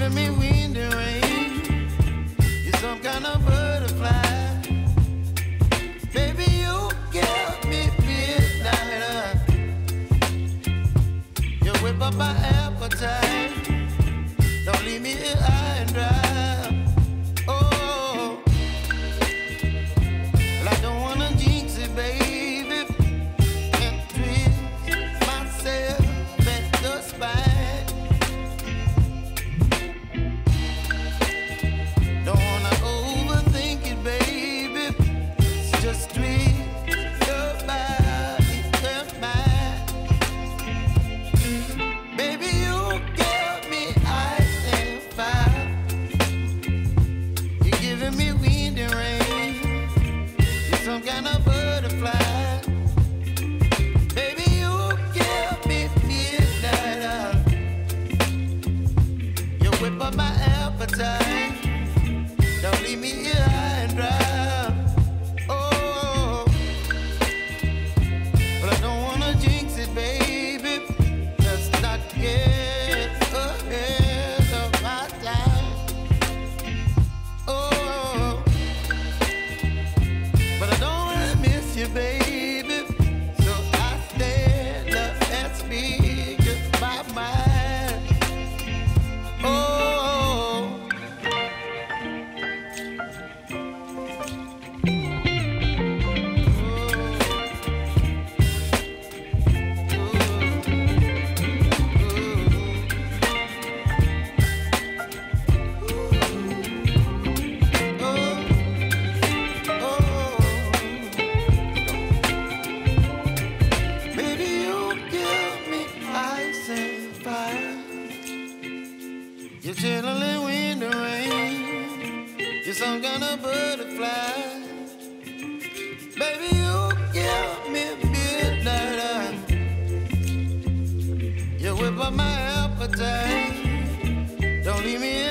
giving me wind and rain. You're some kind of butterfly. Baby, you give me midnight. You whip up my appetite. Don't leave me here high and dry. Oh, well, I don't wanna jinx it, baby, and twist myself at the spine. Don't wanna overthink it, baby. It's just twist your body and mine. Baby, you give me ice and fire. You're giving me wind and rain. You're some kind of butterfly. Baby, you give me midnight. You whip up my appetite. Don't leave me here high and dry. Oh, but I don't wanna jinx it, baby. Let's not get ahead of my time. Oh, but I don't wanna miss you, baby. So I stand up and speak my mind. Oh. Baby, you give me ice and fire. You're chilling wind and rain. You're some kind of butterfly. Baby, you give me midnight. You whip up my appetite. Don't leave me